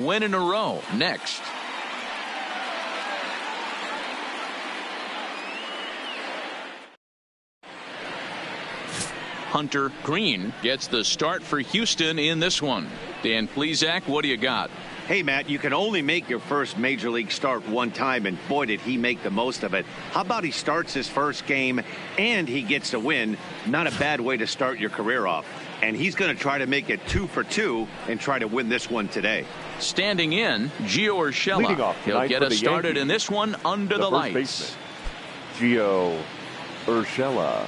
win in a row next. Hunter Green gets the start for Houston in this one. Dan Plesac, what do you got? Hey, Matt, you can only make your first major league start one time, and boy, did he make the most of it. How about he starts his first game and he gets a win? Not a bad way to start your career off. And he's going to try to make it 2 for 2 and try to win this one today. Standing in, Gio Urshela. He'll get us started in this one under the lights. Baseman, Gio Urshela.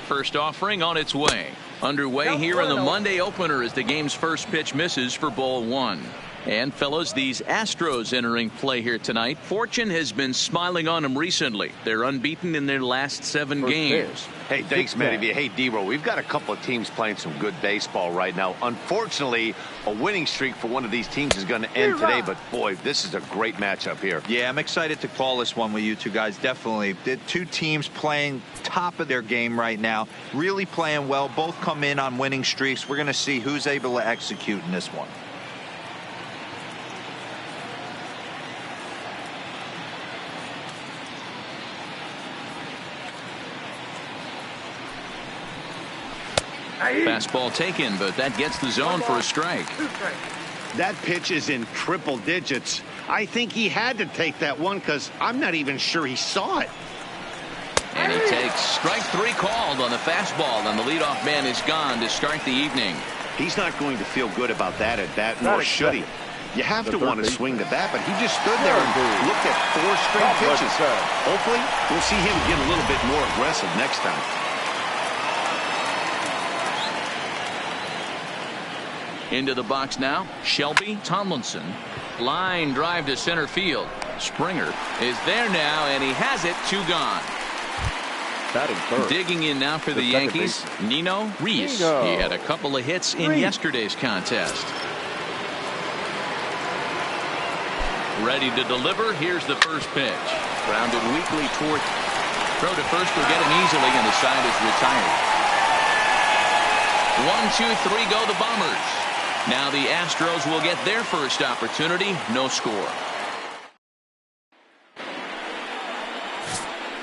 First offering on its way. Underway here in the Monday opener as the game's first pitch misses for ball 1. And fellas, these Astros entering play here tonight. Fortune has been smiling on them recently. They're unbeaten in their last 7 games. Hey, thanks, Matty. Hey, D-Roll, we've got a couple of teams playing some good baseball right now. Unfortunately, a winning streak for one of these teams is going to end today, but boy, this is a great matchup here. Yeah, I'm excited to call this one with you two guys. Definitely. The two teams playing top of their game right now, really playing well. Both come in on winning streaks. We're going to see who's able to execute in this one. Fastball taken, but that gets the zone for a strike. That pitch is in triple digits. I think he had to take that one because I'm not even sure he saw it. And he takes strike 3 called on the fastball, and the leadoff man is gone to start the evening. He's not going to feel good about that at bat, nor should he. You have to want to swing the bat, but he just stood there and looked at 4 straight pitches. Hopefully, we'll see him get a little bit more aggressive next time. Into the box now, Shelby Tomlinson. Line drive to center field. Springer is there now, and he has it. 2 gone. Digging in now for the Yankees, Nino Reese. He had a couple of hits in yesterday's contest. Ready to deliver. Here's the first pitch. Grounded weakly toward throw to first will get him easily, and the side is retired. 1, 2, 3 go the Bombers. Now the Astros will get their first opportunity. No score.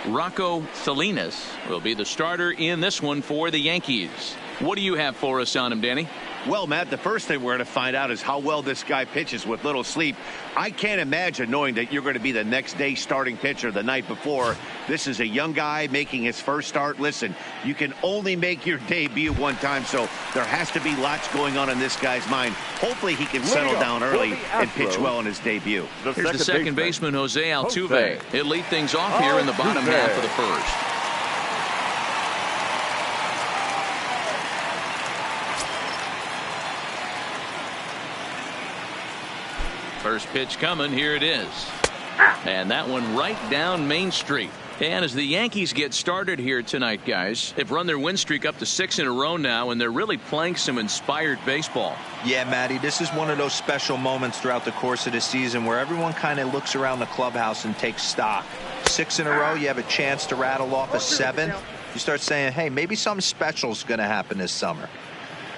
Rocco Salinas will be the starter in this one for the Yankees. What do you have for us on him, Danny? Well, Matt, the first thing we're going to find out is how well this guy pitches with little sleep. I can't imagine knowing that you're going to be the next day starting pitcher the night before. This is a young guy making his first start. Listen, you can only make your debut one time, so there has to be lots going on in this guy's mind. Hopefully he can settle down early and pitch well in his debut. Here's the second baseman, Jose Altuve. He'll lead things off here in the bottom half of the first. First pitch coming. Here it is. And that one right down Main Street. And as the Yankees get started here tonight, guys, they've run their win streak up to 6 in a row now, and they're really playing some inspired baseball. Yeah, Matty, this is one of those special moments throughout the course of the season where everyone kind of looks around the clubhouse and takes stock. 6 in a row, you have a chance to rattle off a 7th. You start saying, hey, maybe something special is going to happen this summer.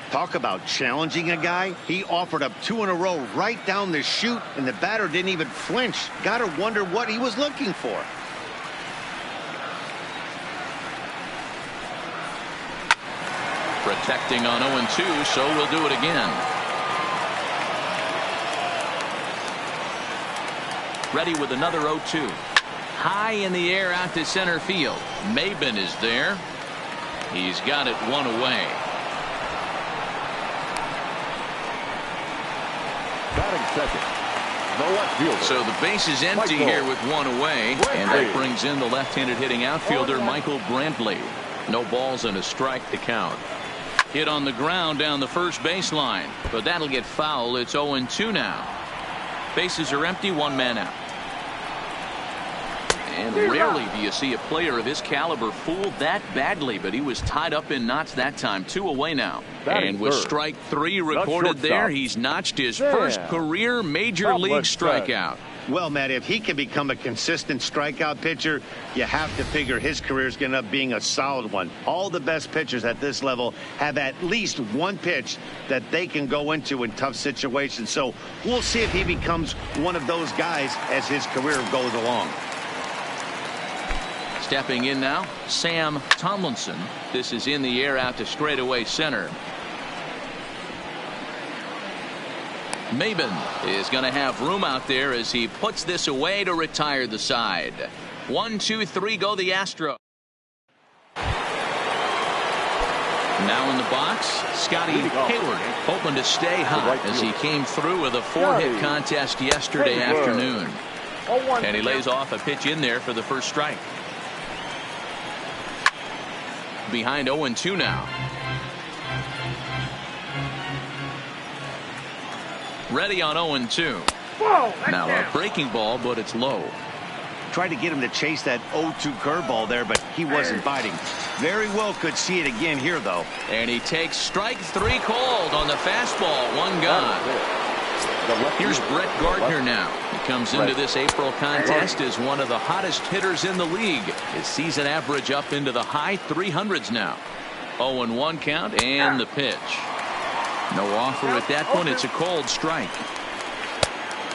Talk about challenging a guy. He offered up 2 in a row right down the chute, and the batter didn't even flinch. Gotta wonder what he was looking for. Protecting on 0-2, so we'll do it again. Ready with another 0-2. High in the air out to center field. Maben is there. He's got it 1 away. So the base is empty here with 1 away, and that brings in the left-handed hitting outfielder Michael Brantley. No balls and a strike to count. Hit on the ground down the first baseline, but that'll get foul. It's 0-2 now. Bases are empty, 1 man out. And rarely do you see a player of his caliber fooled that badly, but he was tied up in knots that time. 2 away now. And with strike 3 recorded there, he's notched his first career major league strikeout. Well, Matt, if he can become a consistent strikeout pitcher, you have to figure his career is going to end up being a solid one. All the best pitchers at this level have at least one pitch that they can go into in tough situations. So we'll see if he becomes one of those guys as his career goes along. Stepping in now, Sam Tomlinson. This is in the air out to straightaway center. Maben is going to have room out there as he puts this away to retire the side. 1, 2, 3 go the Astros. Now in the box, Scotty Hayward hoping to stay hot as he came through with a 4-hit contest yesterday afternoon. And he lays off a pitch in there for the first strike. Behind 0-2 now. Ready on 0-2. Now a breaking ball, but it's low. Tried to get him to chase that 0-2 curveball there, but he wasn't biting. Very well could see it again here, though. And he takes strike 3 called on the fastball. 1 gone. Here's Brett Gardner now. He comes into this April contest as one of the hottest hitters in the league. His season average up into the high 300s now. 0-1 count and the pitch. No offer at that point. It's a cold strike.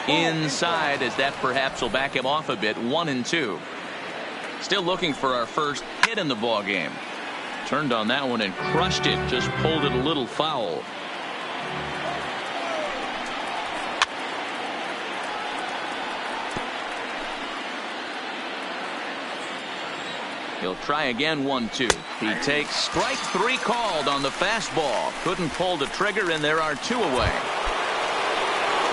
Inside as that perhaps will back him off a bit. 1-2. Still looking for our first hit in the ball game. Turned on that one and crushed it. Just pulled it a little foul. He'll try again. 1-2. He takes strike 3 called on the fastball. Couldn't pull the trigger, and there are 2 away.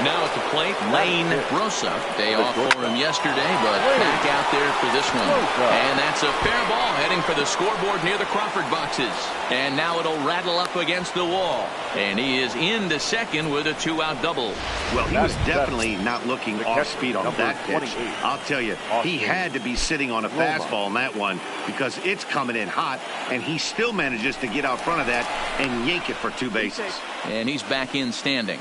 Now at the plate, Lane Rosa. Day off for him yesterday, but back out there for this one. And that's a fair ball heading for the scoreboard near the Crawford boxes. And now it'll rattle up against the wall. And he is into second with a 2-out double. Well, he was definitely not looking off speed on that pitch. I'll tell you, he had to be sitting on a fastball on that one because it's coming in hot, and he still manages to get out front of that and yank it for 2 bases. And he's back in standing.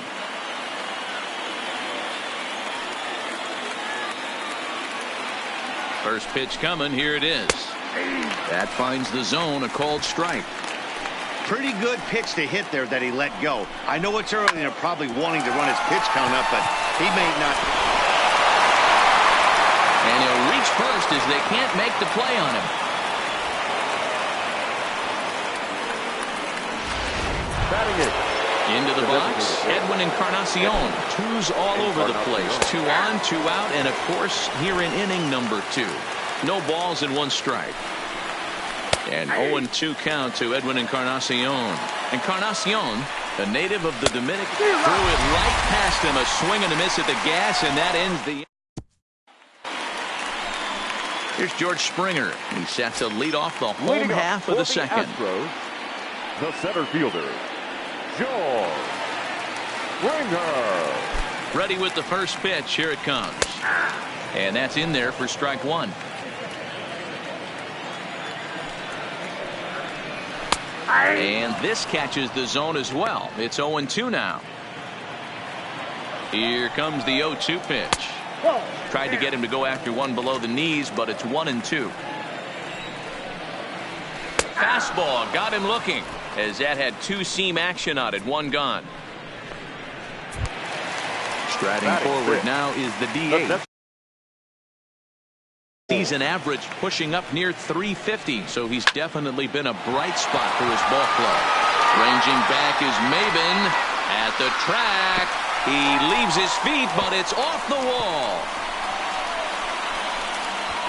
First pitch coming. Here it is. That finds the zone. A called strike. Pretty good pitch to hit there that he let go. I know it's early and they're probably wanting to run his pitch count up, but he may not. And he'll reach first as they can't make the play on him. Batting it. Into the box, Edwin Encarnacion. 2s all over the place. 2 on, 2 out, and of course here in inning number 2. No balls and 1 strike. And 0-2 count to Edwin Encarnacion. Encarnacion, a native of the Dominican, threw it right past him. A swing and a miss at the gas, and that ends the. Here's George Springer. He sets to lead off the home half of the second. Astros, the center fielder, George Springer. Ready with the first pitch. Here it comes. And that's in there for strike 1. And this catches the zone as well. It's 0-2 now. Here comes the 0-2 pitch. Tried to get him to go after one below the knees, but it's 1-2. Fastball got him looking as that had 2-seam action on it. 1 gone. Striding forward now is the DH. Season average pushing up near 350, so he's definitely been a bright spot for his ball club. Ranging back is Maben at the track. He leaves his feet, but it's off the wall.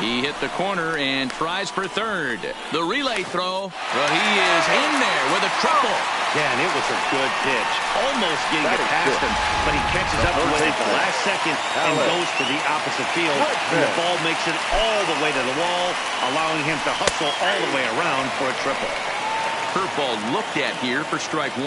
He hit the corner and tries for third. The relay throw, but he is in there with a triple. Yeah, and it was a good pitch. Almost getting it past him, but he catches up with it at the last second and goes to the opposite field. And the ball makes it all the way to the wall, allowing him to hustle all the way around for a triple. Curveball looked at here for strike 1.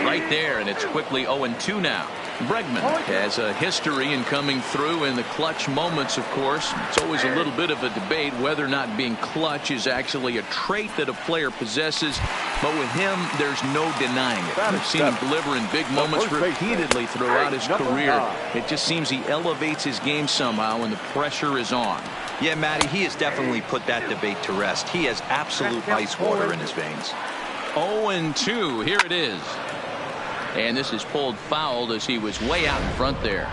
Right there, and it's quickly 0-2 now. Bregman has a history in coming through in the clutch moments, of course. It's always a little bit of a debate whether or not being clutch is actually a trait that a player possesses. But with him, there's no denying it. We've seen him deliver in big moments repeatedly throughout his career. It just seems he elevates his game somehow when the pressure is on. Yeah, Matty, he has definitely put that debate to rest. He has absolute ice water in his veins. 0-2, here it is. And this is pulled fouled as he was way out in front there.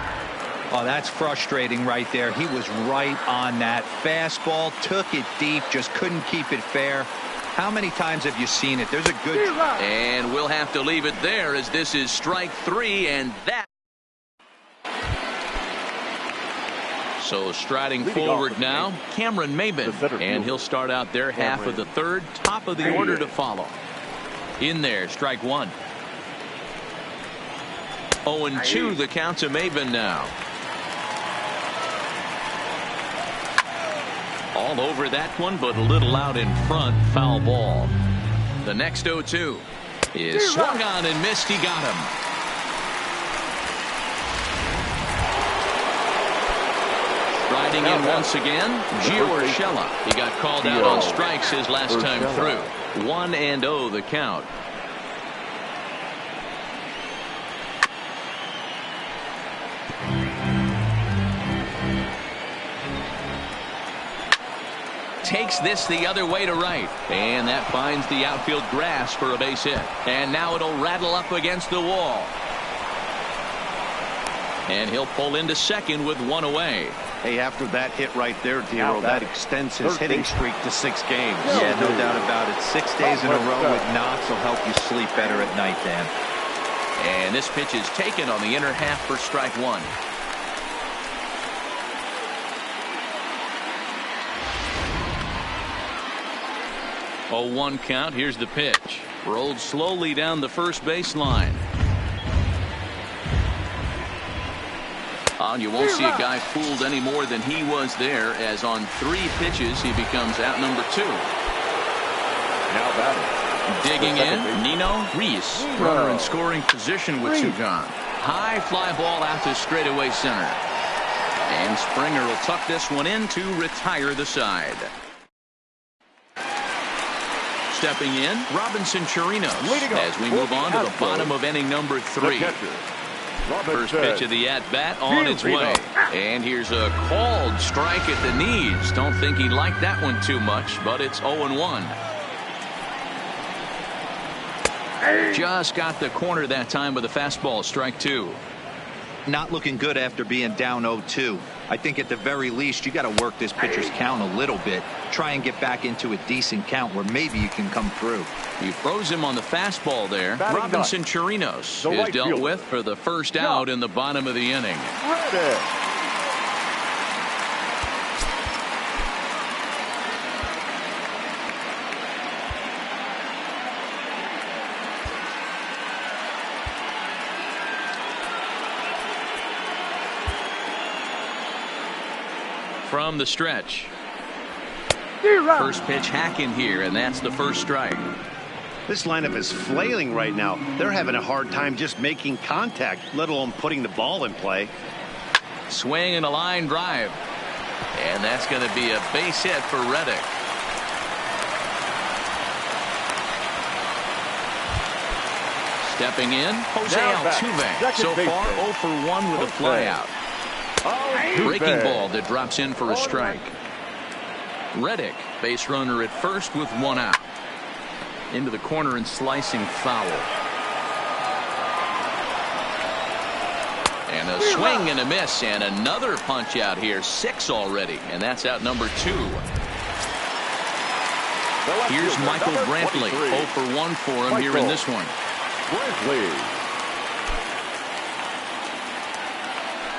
Oh, that's frustrating right there. He was right on that. Fastball, took it deep, just couldn't keep it fair. How many times have you seen it? There's a good... And we'll have to leave it there as this is strike 3, and that... So striding forward now, Cameron Maben, and he'll start out their half of the third, top of the order to follow. In there, strike 1. 0-2 the count to Maben now. All over that one, but a little out in front. Foul ball. The next 0-2 is swung on and missed. He got him. Riding in once again, Gio Urshela. He got called out on strikes his last time through. 1-0 the count. Takes this the other way to right, and that finds the outfield grass for a base hit. And now it'll rattle up against the wall, and he'll pull into second with 1 away. Hey, after that hit right there, D'Lo, that extends his hitting streak to 6 games. Yeah, no doubt about it. 6 days in a row with knocks will help you sleep better at night, Dan. And this pitch is taken on the inner half for strike 1. 0-1 count. Here's the pitch. Rolled slowly down the first baseline. You won't see a guy fooled any more than he was there, as on 3 pitches he becomes out number 2. Now batting. Digging in, Nino Reese. Runner in scoring position with 2 gone. High fly ball out to straightaway center. And Springer will tuck this one in to retire the side. Stepping in, Robinson Chirinos as we move on to the bottom of inning number 3. First pitch of the at-bat on its way. And here's a called strike at the knees. Don't think he liked that one too much, but it's 0-1. Just got the corner that time with a fastball, strike 2. Not looking good after being down 0-2. I think at the very least you got to work this pitcher's count a little bit. Try and get back into a decent count where maybe you can come through. You froze him on the fastball there. Robinson Chirinos is dealt with for the first out in the bottom of the inning. From the stretch. First pitch hack in here, and that's the first strike. This lineup is flailing right now. They're having a hard time just making contact, let alone putting the ball in play. Swing and a line drive. And that's going to be a base hit for Reddick. Stepping in, Jose Altuve. So far 0 for 1 with a flyout. Breaking ball that drops in for a strike. Reddick, base runner at first with 1 out. Into the corner and slicing foul. And a swing and a miss, and another punch out here. 6 already, and that's out number 2. Here's Michael Brantley. 0 for 1 for him here in this one.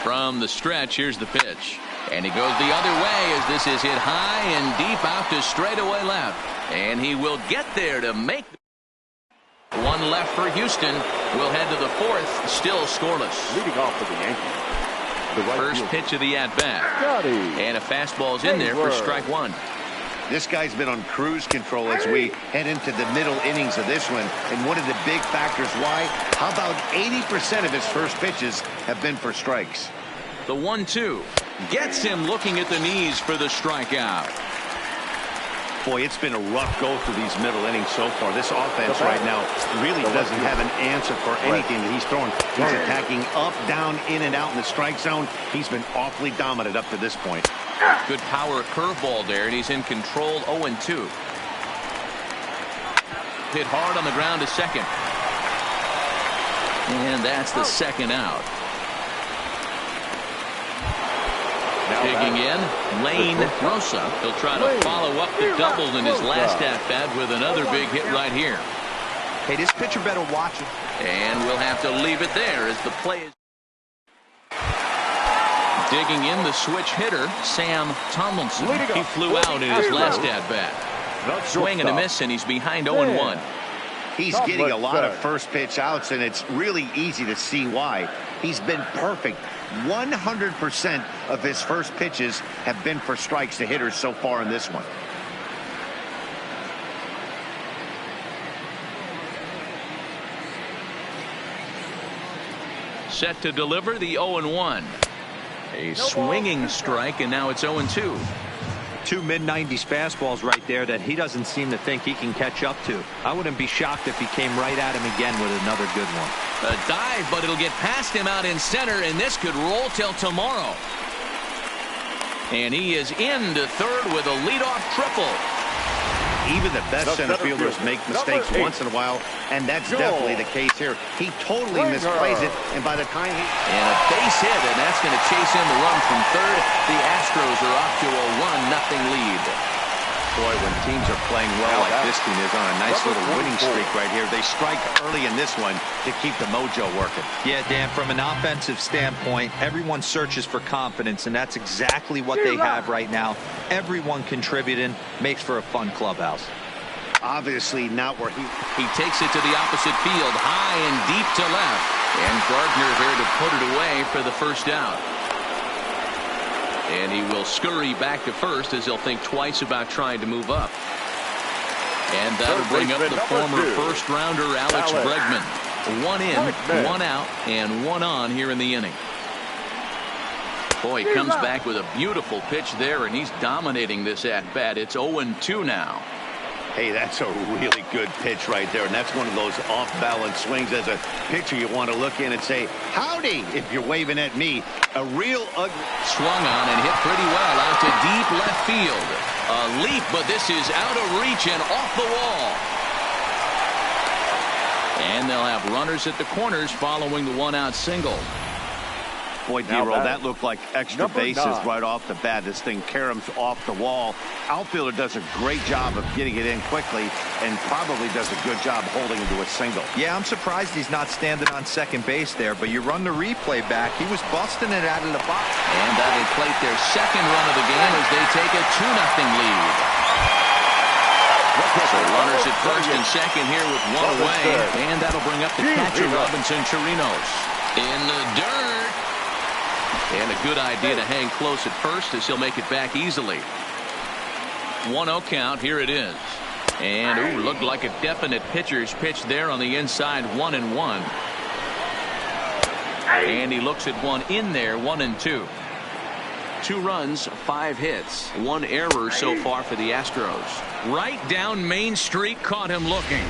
From the stretch, here's the pitch. And he goes the other way as this is hit high and deep out to straightaway left. And he will get there to make one left for Houston. We'll head to the 4th, still scoreless. Leading off for the Yankees. First pitch of the at-bat. And a fastball's in there for strike 1. This guy's been on cruise control as we head into the middle innings of this one. And one of the big factors why, how about 80% of his first pitches have been for strikes? The 1-2 gets him looking at the knees for the strikeout. Boy, it's been a rough go through these middle innings so far. This offense right now really doesn't have an answer for anything that he's throwing. He's attacking up, down, in, and out in the strike zone. He's been awfully dominant up to this point. Good power curveball there, and he's in control. 0-2. Hit hard on the ground to second. And that's the second out. Digging in, Lane Rosa. He'll try to follow up the double in his last at-bat with another big hit right here. Hey, this pitcher better watch it. And we'll have to leave it there as the play is. Digging in, the switch hitter, Sam Tomlinson. He flew out in his last at-bat. Swing and a miss, and he's behind 0-1. He's getting a lot of first pitch outs, and it's really easy to see why. He's been perfect. 100% of his first pitches have been for strikes to hitters so far in this one. Set to deliver the 0-1. A swinging strike, and now it's 0-2. Two mid-90s fastballs right there that he doesn't seem to think he can catch up to. I wouldn't be shocked if he came right at him again with another good one. A dive, but it'll get past him out in center, and this could roll till tomorrow. And he is into third with a leadoff triple. Even the best center fielders make mistakes once in a while, and that's definitely the case here. He totally misplays it, and by the time he... And a base hit, and that's going to chase in the run from third. The Astros are off to a 1-0 lead. Boy, when teams are playing well like this team is on a nice little winning streak right here, they strike early in this one to keep the mojo working. Yeah, Dan, from an offensive standpoint, everyone searches for confidence, and that's exactly what they have right now. Everyone contributing makes for a fun clubhouse. Obviously not where he takes it to the opposite field, high and deep to left. And Gardner here to put it away for the first out. And he will scurry back to first as he'll think twice about trying to move up. And that'll bring up the former first-rounder Alex Bregman. One in, one out, and one on here in the inning. Boy, he comes back with a beautiful pitch there, and he's dominating this at-bat. It's 0-2 now. Hey, that's a really good pitch right there, and that's one of those off-balance swings. As a pitcher, you want to look in and say, howdy, if you're waving at me. A real ugly... Swung on and hit pretty well out to deep left field. A leap, but this is out of reach and off the wall. And they'll have runners at the corners following the one-out single. Boy, D-Roll, that looked like extra bases right off the bat. This thing caroms off the wall. Outfielder does a great job of getting it in quickly and probably does a good job holding it to a single. Yeah, I'm surprised he's not standing on second base there, but you run the replay back. He was busting it out of the box. And that'll plate their second run of the game as they take a 2-0 lead. So runners at first and second here with one away. And that'll bring up the catcher, Robinson Chirinos. In the dirt. And a good idea to hang close at first as he'll make it back easily. 1-0 count. Here it is. And looked like a definite pitcher's pitch there on the inside. 1-1. And he looks at one in there. 1-2. 2 runs, 5 hits, 1 error so far for the Astros. Right down Main Street, caught him looking.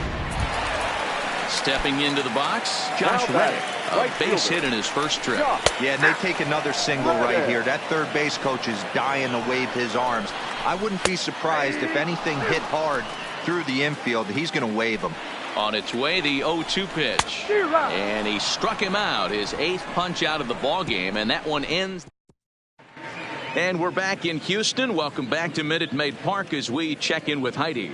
Stepping into the box, Josh Reddick. A base hit in his first trip. Yeah, and they take another single right here. That third base coach is dying to wave his arms. I wouldn't be surprised if anything hit hard through the infield. He's going to wave them. On its way, the 0-2 pitch. And he struck him out. His 8th punch out of the ball game, and that one ends. And we're back in Houston. Welcome back to Minute Maid Park as we check in with Heidi.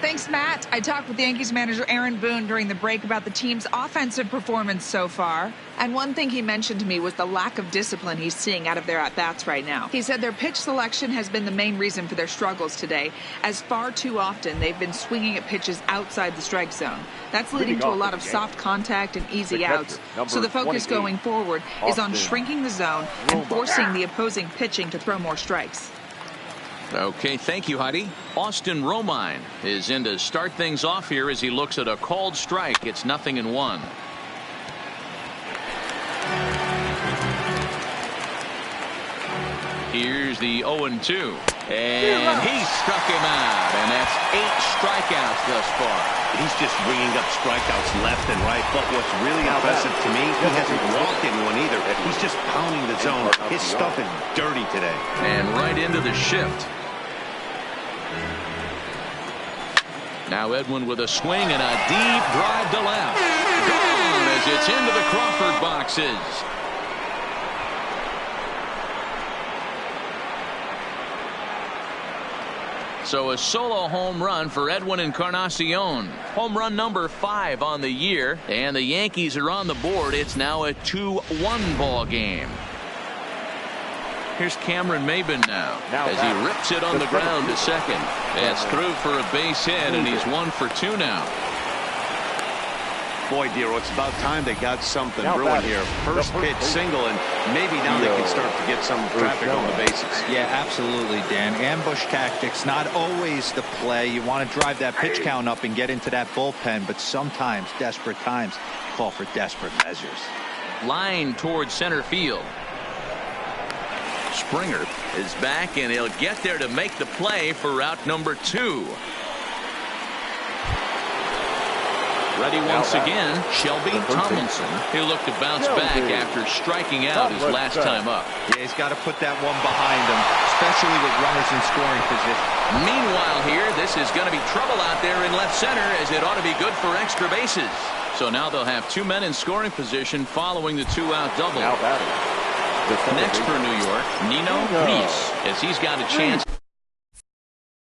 Thanks, Matt. I talked with Yankees manager Aaron Boone during the break about the team's offensive performance so far. And one thing he mentioned to me was the lack of discipline he's seeing out of their at-bats right now. He said their pitch selection has been the main reason for their struggles today, as far too often they've been swinging at pitches outside the strike zone. That's leading to a lot of soft contact and easy outs. So the focus going forward is on shrinking the zone and forcing the opposing pitching to throw more strikes. Okay, thank you, Heidi. Austin Romine is in to start things off here as he looks at a called strike. It's 0-1. Here's the 0-2. And he struck him out. And that's 8 strikeouts thus far. He's just ringing up strikeouts left and right. But what's really impressive to me, he hasn't walked anyone either. He's just pounding the zone. His stuff is dirty today. And right into the shift. Now Edwin with a swing and a deep drive to left. Gone as it's into the Crawford boxes. So a solo home run for Edwin Encarnacion. Home run number 5 on the year. And the Yankees are on the board. It's now a 2-1 ball game. Here's Cameron Maybin now as he rips it on the ground to second. That's through for a base hit, and he's 1 for 2 now. Boy, Dero, it's about time they got something brewing here. First pitch single, and maybe now they can start to get some traffic on the bases. Yeah, absolutely, Dan. Ambush tactics, not always the play. You want to drive that pitch count up and get into that bullpen, but sometimes, desperate times, call for desperate measures. Line towards center field. Springer is back, and he'll get there to make the play for route number 2. Ready once again, Shelby Tomlinson. He'll look to bounce back after striking out his last time up. Yeah, he's got to put that one behind him, especially with runners in scoring position. Meanwhile here, this is going to be trouble out there in left center, as it ought to be good for extra bases. So now they'll have 2 men in scoring position following the 2-out double. Next for New York, Nino Reese, as he's got a chance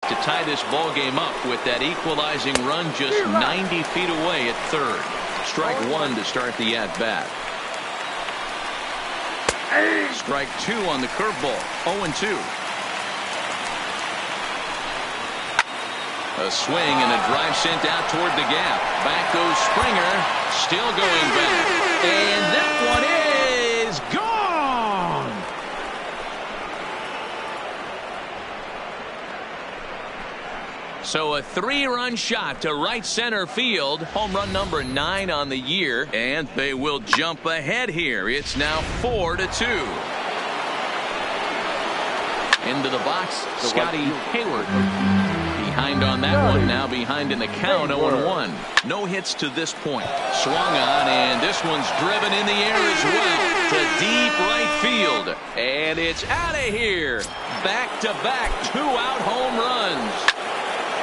to tie this ball game up with that equalizing run just 90 feet away at third. Strike 1 to start the at-bat. Strike 2 on the curveball. 0-2. A swing and a drive sent out toward the gap. Back goes Springer, still going back. And that one is gone! So a 3-run shot to right center field. Home run number 9 on the year. And they will jump ahead here. It's now 4-2. Into the box, Scotty Hayward. Behind on that one, now behind in the count, 0-1. No hits to this point. Swung on, and this one's driven in the air as well to deep right field. And it's out of here. Back-to-back 2-out home runs.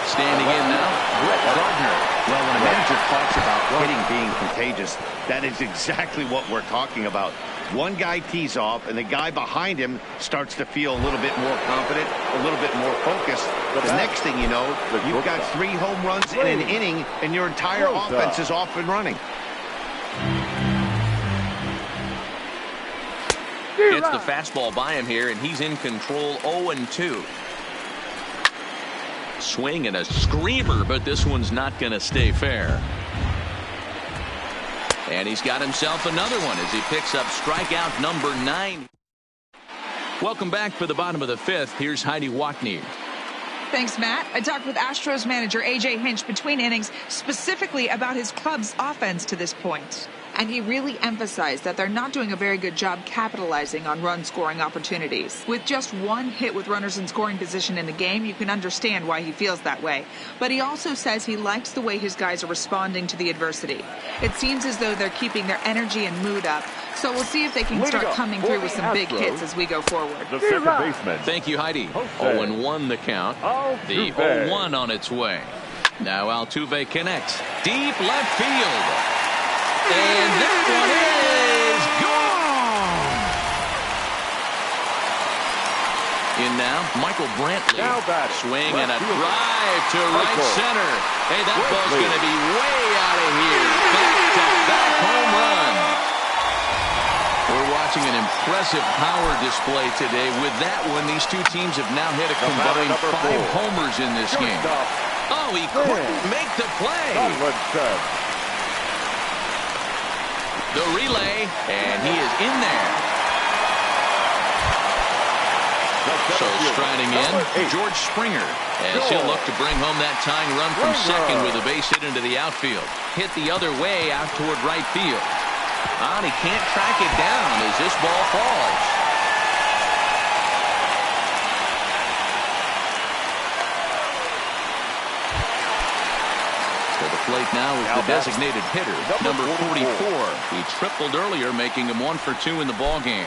Standing in now, Brett Gardner. Well, when a manager talks about hitting being contagious, that is exactly what we're talking about. One guy tees off, and the guy behind him starts to feel a little bit more confident, a little bit more focused. The next thing you know, you've got 3 home runs in an inning, and your entire offense is off and running. It's the fastball by him here, and he's in control. 0-2. Swing and a screamer, but this one's not going to stay fair. And he's got himself another one as he picks up strikeout number 9. Welcome back for the bottom of the 5th. Here's Heidi Watney. Thanks, Matt. I talked with Astros manager A.J. Hinch between innings specifically about his club's offense to this point. And he really emphasized that they're not doing a very good job capitalizing on run-scoring opportunities. With just 1 hit with runners in scoring position in the game, you can understand why he feels that way. But he also says he likes the way his guys are responding to the adversity. It seems as though they're keeping their energy and mood up. So we'll see if they can start coming through with some big hits as we go forward. The second baseman. Thank you, Heidi. 0-1 the count. The 0-1 on its way. Now Altuve connects. Deep left field. And that one is gone. In now, Michael Brantley. Swing and a drive to right center. Hey, that ball's going to be way out of here. Back-to-back home run. We're watching an impressive power display today. With that one, these two teams have now hit a combined 5 homers in this game. Oh, he couldn't make the play. The relay, and he is in there. So striding in, George Springer, as he'll look to bring home that tying run from second with a base hit into the outfield. Hit the other way out toward right field. And he can't track it down as this ball falls. To the plate now is the designated hitter, number 44. He tripled earlier, making him 1 for 2 in the ball game.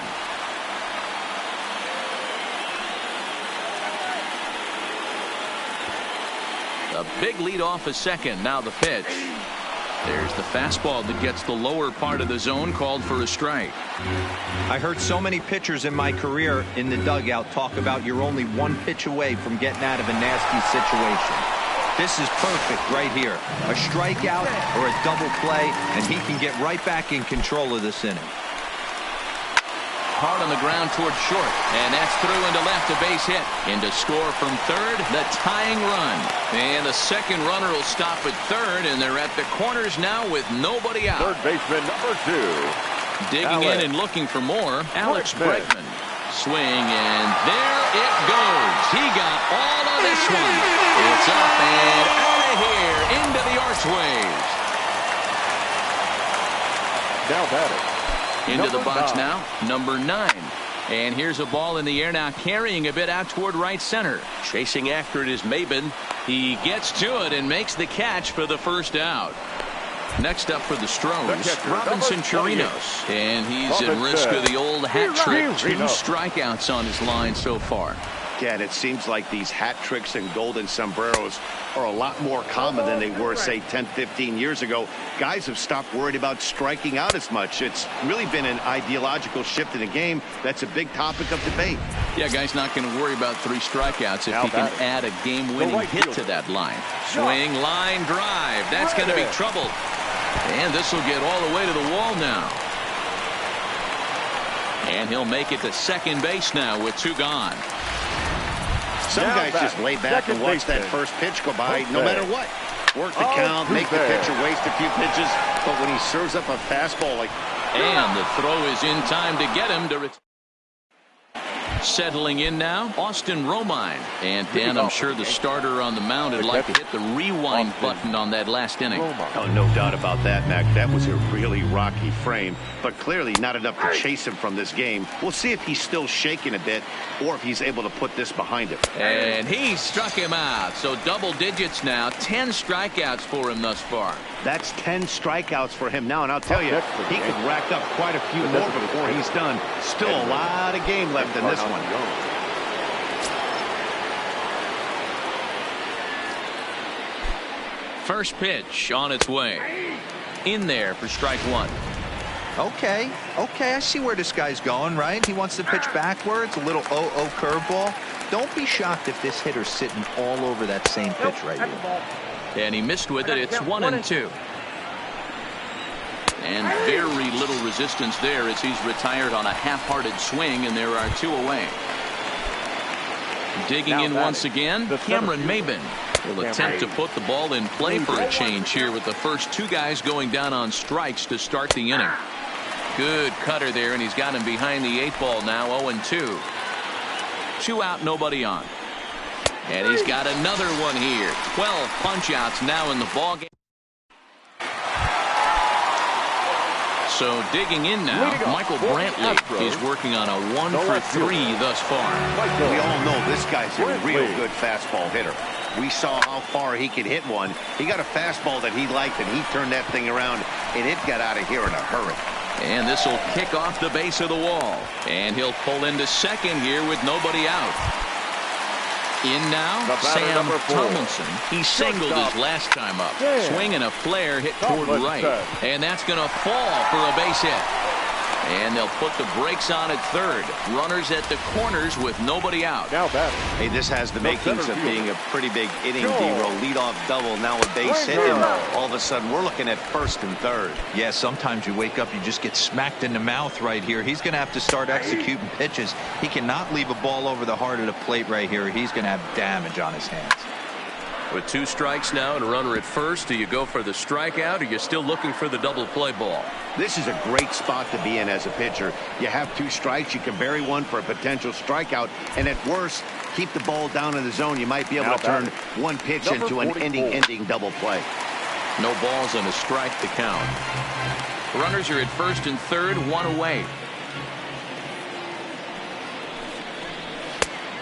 A big lead off a second. Now the pitch. There's the fastball that gets the lower part of the zone, called for a strike. I heard so many pitchers in my career in the dugout talk about you're only 1 pitch away from getting out of a nasty situation. This is perfect right here. A strikeout or a double play, and he can get right back in control of this inning. Hard on the ground towards short, and that's through into left, a base hit. In to score from third, the tying run. And the second runner will stop at third, and they're at the corners now with nobody out. Third baseman, number 2. Digging in and looking for more, Alex Bregman. Swing, and there it goes. He got all of this one. It's up and out of here into the archways. Now batting. Into the box now, number 9. And here's a ball in the air now, carrying a bit out toward right center. Chasing after it is Maben. He gets to it and makes the catch for the first out. Next up for the Astros, Robinson Chirinos. And he's at risk of the old hat trick. 2 strikeouts on his line so far. Yeah, and it seems like these hat tricks and golden sombreros are a lot more common than they were, say, 10, 15 years ago. Guys have stopped worried about striking out as much. It's really been an ideological shift in the game. That's a big topic of debate. Yeah, guy's not going to worry about 3 strikeouts if he can add a game-winning hit to that line. Swing, line, drive. That's going to be trouble. And this will get all the way to the wall now. And he'll make it to second base now with 2 gone. Some guys just lay back and watch that first pitch go by no matter what. Work the count, make the pitcher waste a few pitches, but when he serves up a fastball like... And the throw is in time to get him to retire. Settling in now, Austin Romine. And Dan, I'm sure the starter on the mound would like to hit the rewind button on that last inning. Oh, no doubt about that, Mac. That was a really rocky frame, but clearly not enough to chase him from this game. We'll see if he's still shaking a bit or if he's able to put this behind him. And he struck him out. So double digits now, 10 strikeouts for him thus far. That's 10 strikeouts for him now, and I'll tell you, he could rack up quite a few more before he's done. Still a lot of game left in this one. First pitch on its way. In there for strike 1. Okay, I see where this guy's going, right? He wants to pitch backwards, a little 0-0 curveball. Don't be shocked if this hitter's sitting all over that same pitch right here. And he missed with it. It's 1-2. And very little resistance there as he's retired on a half-hearted swing, and there are 2 away. Digging in once again, Cameron Maben will attempt to put the ball in play for a change here with the first 2 guys going down on strikes to start the inning. Good cutter there, and he's got him behind the 8 ball now, 0-2. 2 out, nobody on. And he's got another one here. 12 punch-outs now in the ballgame. So digging in now, Michael Brantley is working on a 1 for 3 thus far. We all know this guy's a real good fastball hitter. We saw how far he could hit one. He got a fastball that he liked, and he turned that thing around, and it got out of here in a hurry. And this will kick off the base of the wall. And he'll pull into second here with nobody out. In now, Sam Tomlinson. He singled his last time up. Swinging a flare hit toward right. And that's going to fall for a base hit. And they'll put the brakes on at third. Runners at the corners with nobody out. Now batting. Hey, this has the makings of being a pretty big inning, D-roll. Leadoff double, now a base hit, and all of a sudden we're looking at first and third. Yeah, sometimes you wake up, you just get smacked in the mouth right here. He's going to have to start executing pitches. He cannot leave a ball over the heart of the plate right here. He's going to have damage on his hands. With 2 strikes now and a runner at first, do you go for the strikeout or you're still looking for the double play ball? This is a great spot to be in as a pitcher. You have 2 strikes. You can bury one for a potential strikeout. And at worst, keep the ball down in the zone. You might be able to turn one pitch into an ending double play. No balls and a strike to count. Runners are at first and third, 1 away.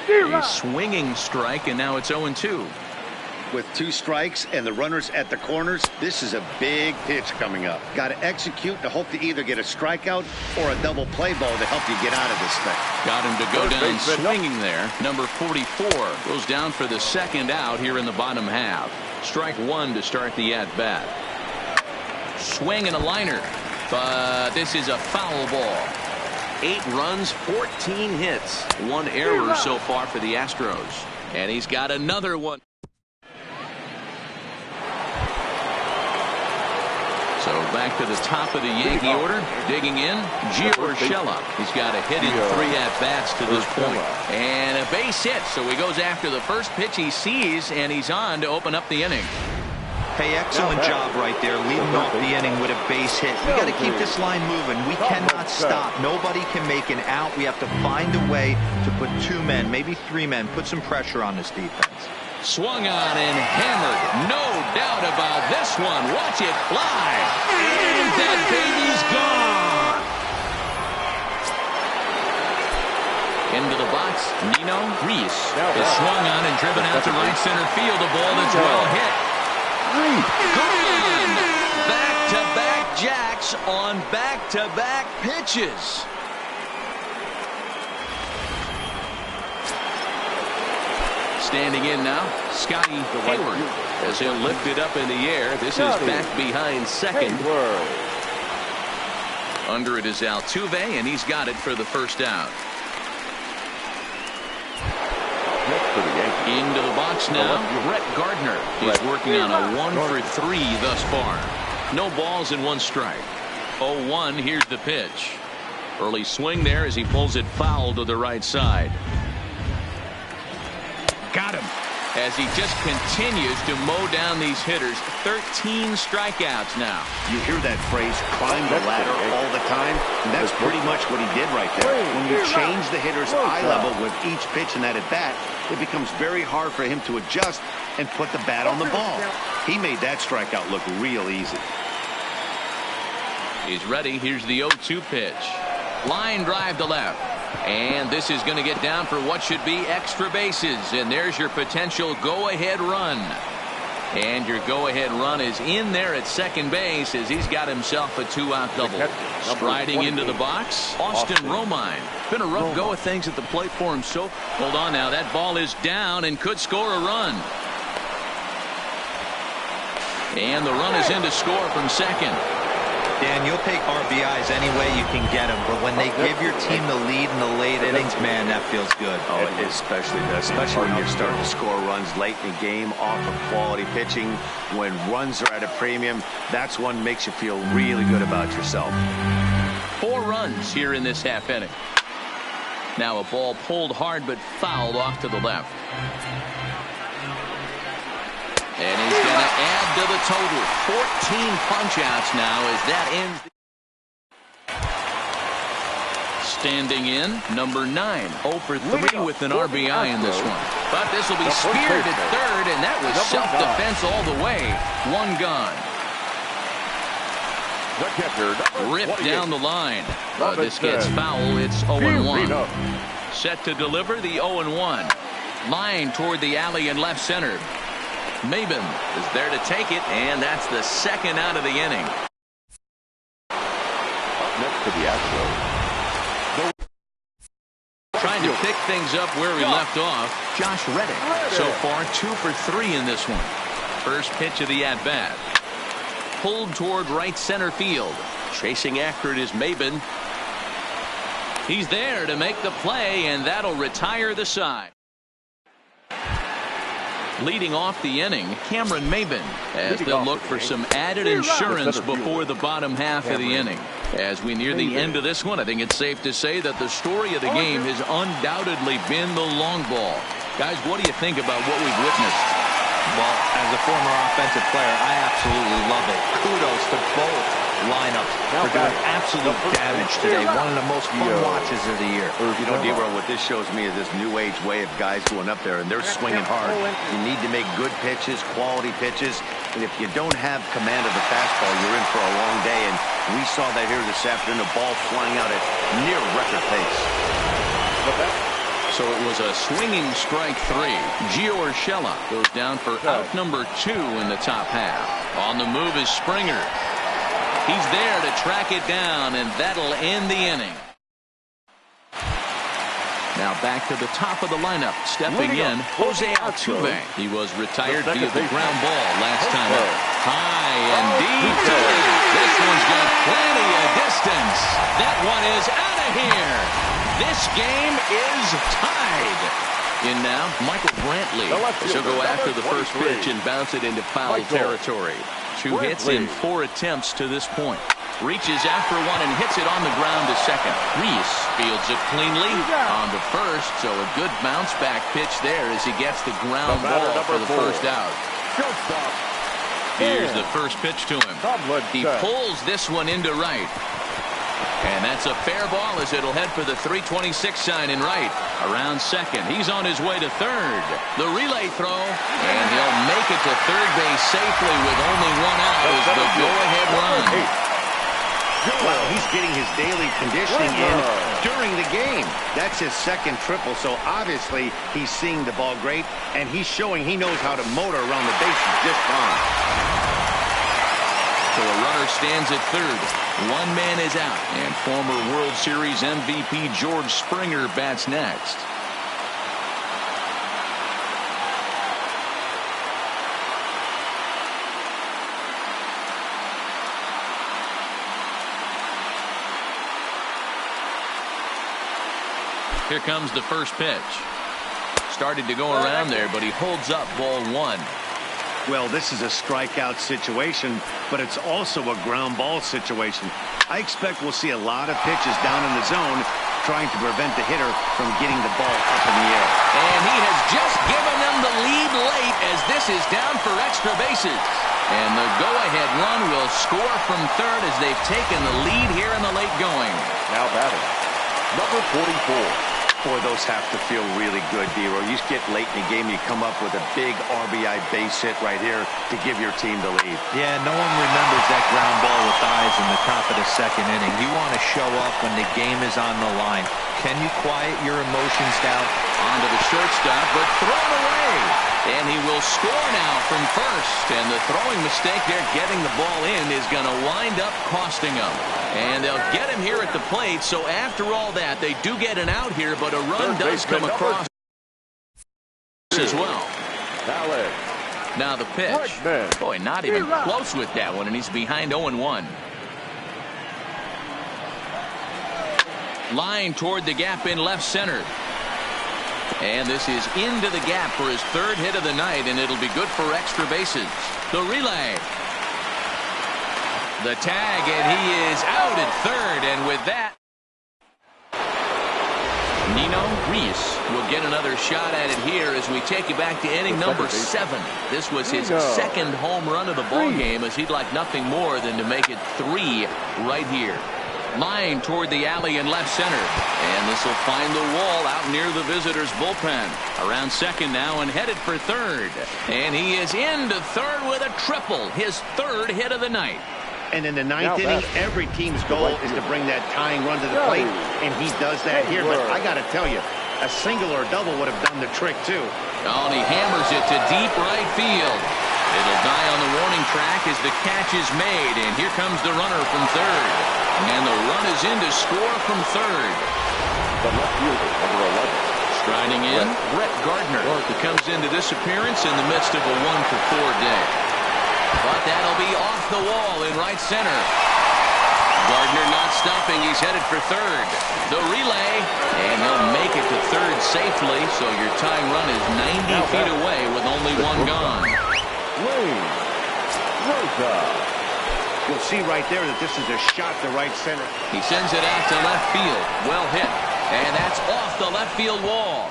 A swinging strike, and now it's 0-2. With 2 strikes and the runners at the corners, this is a big pitch coming up. Got to execute to hope to either get a strikeout or a double play ball to help you get out of this thing. Got him to go down swinging there. Number 44 goes down for the second out here in the bottom half. Strike 1 to start the at-bat. Swing and a liner, but this is a foul ball. 8 runs, 14 hits, 1 error so far for the Astros. And he's got another one. So back to the top of the Yankee order. Digging in, Gio Urshela. He's got a hit in 3 at-bats to this point. And a base hit, so he goes after the first pitch he sees, and he's on to open up the inning. Hey, excellent job right there, leading off the inning with a base hit. We got to keep this line moving. We cannot stop. Nobody can make an out. We have to find a way to put 2 men, maybe 3 men, put some pressure on this defense. Swung on and hammered. No doubt about this one. Watch it fly. And that baby's gone. Into the box, Nino Reese is swung on and driven out to right center field. A ball that's well hit. Gone. Back-to-back jacks on back-to-back pitches. Standing in now, Scotty Hayward, as he'll lift it up in the air. This is back behind second. Under it is Altuve, and he's got it for the first out. Into the box now, Brett Gardner. He's working on a 1 for 3 thus far. No balls and 1 strike. 0-1, here's the pitch. Early swing there as he pulls it foul to the right side. Got him. As he just continues to mow down these hitters. 13 strikeouts now. You hear that phrase, climb the ladder, all the time, and that's pretty much what he did right there. When you change the hitter's eye level with each pitch in that at-bat, it becomes very hard for him to adjust and put the bat on the ball. He made that strikeout look real easy. He's ready. Here's the 0-2 pitch. Line drive to left. And this is going to get down for what should be extra bases. And there's your potential go-ahead run. And your go-ahead run is in there at second base as he's got himself a 2-out double. Striding into the box, Austin Romine. Been a rough go of things at the plate for him. So hold on now. That ball is down and could score a run. And the run is in to score from second. Dan, you'll take RBIs any way you can get them, but when they give your team the lead in the late innings, man, that feels good. Oh, it especially does, especially when you're starting to score runs late in the game off of quality pitching. When runs are at a premium, that's one makes you feel really good about yourself. 4 runs here in this half inning. Now a ball pulled hard but fouled off to the left. And he's going to add to the total. 14 punch-outs now as that ends. Standing in, number 9. 0 for 3 with an RBI in this one. But this will be speared at third, and that was self-defense all the way. 1 gone. Ripped down the line. This gets foul. It's 0-1. Set to deliver the 0-1. Line toward the alley in left center. Maben is there to take it, and that's the second out of the inning. Up next to the Astros. Trying to pick things up where we left off. Josh Reddick. So far 2 for 3 in this one. First pitch of the at-bat. Pulled toward right center field. Chasing after it is Maben. He's there to make the play, and that'll retire the side. Leading off the inning, Cameron Maben, as they'll look for some added insurance before the bottom half of the inning. As we near the end of this one, I think it's safe to say that the story of the game has undoubtedly been the long ball. Guys, what do you think about what we've witnessed? Well, as a former offensive player, I absolutely love it. Kudos to both lineups for doing absolute damage today. One of the most fun watches of the year. You know, D-Roll, what this shows me is this new age way of guys going up there, and they're swinging hard. You need to make good pitches, quality pitches, and if you don't have command of the fastball, you're in for a long day, and we saw that here this afternoon, the ball flying out at near record pace. So it was a swinging strike 3. Gio Urshela goes down for out number 2 in the top half. On the move is Springer. He's there to track it down, and that'll end the inning. Now back to the top of the lineup. Stepping in, Jose Altuve. He was retired via the ground ball last time out. High and deep to left. This one's got plenty of distance. That one is out of here. This game is tied. In now, Michael Brantley. She'll go after the first pitch and bounce it into foul territory. 2 hits in 4 attempts to this point. Reaches after one and hits it on the ground to second. Reese fields it cleanly on to first, so a good bounce back pitch there as he gets the ground ball for the first out. Here's the first pitch to him. He pulls this one into right. And that's a fair ball as it'll head for the 326 sign in right. Around second. He's on his way to third. The relay throw. And he'll make it to third base safely with only 1 out as the go-ahead run. Wow, he's getting his daily conditioning in during the game. That's his second triple, so obviously he's seeing the ball great, and he's showing he knows how to motor around the bases just fine. So a runner stands at third. 1 man is out, and former World Series MVP George Springer bats next. Here comes the first pitch. Started to go around there, but he holds up ball 1. Well, this is a strikeout situation, but it's also a ground ball situation. I expect we'll see a lot of pitches down in the zone trying to prevent the hitter from getting the ball up in the air. And he has just given them the lead late as this is down for extra bases. And the go-ahead run will score from third as they've taken the lead here in the late going. Now batting, number 44. Boy, those have to feel really good, D-Roll. You get late in the game, you come up with a big RBI base hit right here to give your team the lead. Yeah, no one remembers that ground ball with eyes in the top of the second inning. You want to show up when the game is on the line. Can you quiet your emotions down? Onto the shortstop, but thrown away. And he will score now from first. And the throwing mistake there, getting the ball in, is going to wind up costing him. And they'll get him here at the plate. So after all that, they do get an out here, but a run does come across as well. Now the pitch. Boy, not even close with that one, and he's behind 0-1. Line toward the gap in left center. And this is into the gap for his third hit of the night, and it'll be good for extra bases. The relay. The tag, and he is out at third, and with that, Nino Reese will get another shot at it here as we take you back to inning number 7. This was his second home run of the ball game, as he'd like nothing more than to make it 3 right here. Line toward the alley in left center. And this will find the wall out near the visitors' bullpen. Around second now and headed for third. And he is into third with a triple. His third hit of the night. And in the 9th inning, every team's goal is to bring that tying run to the plate. And he does that here. But I got to tell you, a single or a double would have done the trick, too. Oh, and he hammers it to deep right field. It'll die on the warning track as the catch is made. And here comes the runner from third. And the run is in to score from third. The left fielder, number 11. Striding in, Brett Gardner, who comes into this appearance in the midst of a 1-for-4 day. But that'll be off the wall in right center. Gardner not stopping. He's headed for third. The relay, and he'll make it to third safely, so your tying run is 90 feet away with only 1 gone. You'll see right there that this is a shot to right center. He sends it out to left field. Well hit. And that's off the left field wall.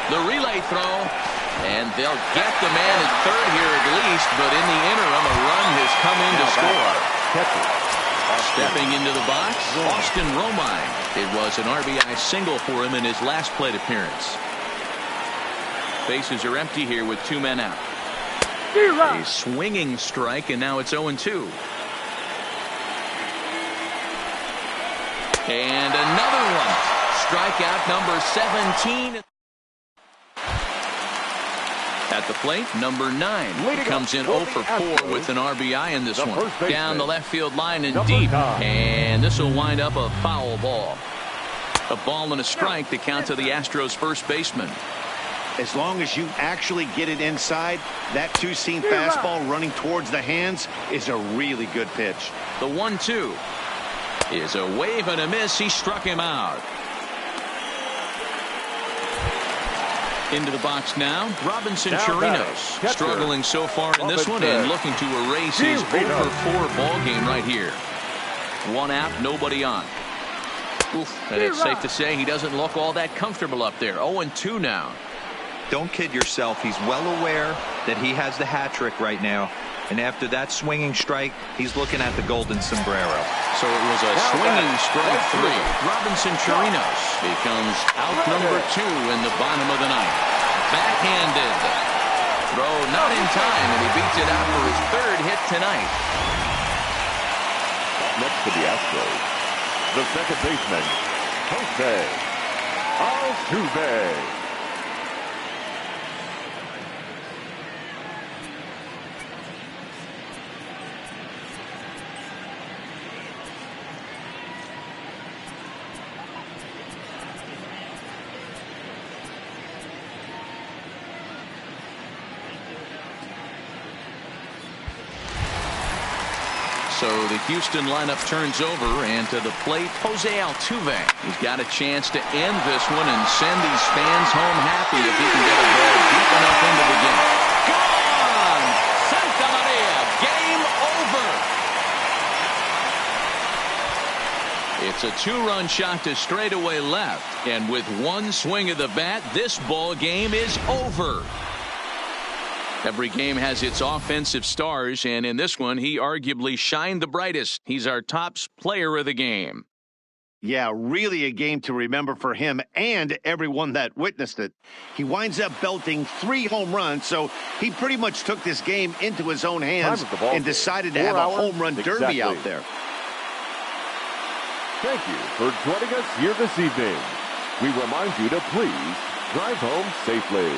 The relay away throw. And they'll get the man at third here at least, but in the interim, a run has come in to score. Stepping into the box, Austin Romine. It was an RBI single for him in his last plate appearance. Bases are empty here with 2 men out. A swinging strike, and now it's 0-2. And another one. Strikeout number 17. At the plate, number 9 comes in 0 for 4 with an RBI in this one. Down the left field line and deep. And this will wind up a foul ball. A ball and a strike to count to the Astros first baseman. As long as you actually get it inside, that two-seam fastball running towards the hands is a really good pitch. The 1-2 is a wave and a miss. He struck him out. Into the box now, Robinson Chirinos, struggling so far in this one and looking to erase his 0-4 ball game right here. 1 out, nobody on. Oof, and it's safe to say he doesn't look all that comfortable up there. 0-2 now. Don't kid yourself. He's well aware that he has the hat trick right now. And after that swinging strike, he's looking at the golden sombrero. So it was a swinging strike 3. Robinson Chirinos becomes out number 2 in the bottom of the ninth. Backhanded. Throw not in time, and he beats it out for his 3rd hit tonight. Next to the Astros, the second baseman, Jose Altuve. So the Houston lineup turns over, and to the plate, Jose Altuve. He's got a chance to end this one and send these fans home happy if he can get a ball deep enough into the game. Gone! Santa Maria, game over. It's a 2-run shot to straightaway left, and with 1 swing of the bat, this ball game is over. Every game has its offensive stars, and in this one, he arguably shined the brightest. He's our top player of the game. Yeah, really a game to remember for him and everyone that witnessed it. He winds up belting 3 home runs, so he pretty much took this game into his own hands and decided to have a home run derby out there. Thank you for joining us here this evening. We remind you to please drive home safely.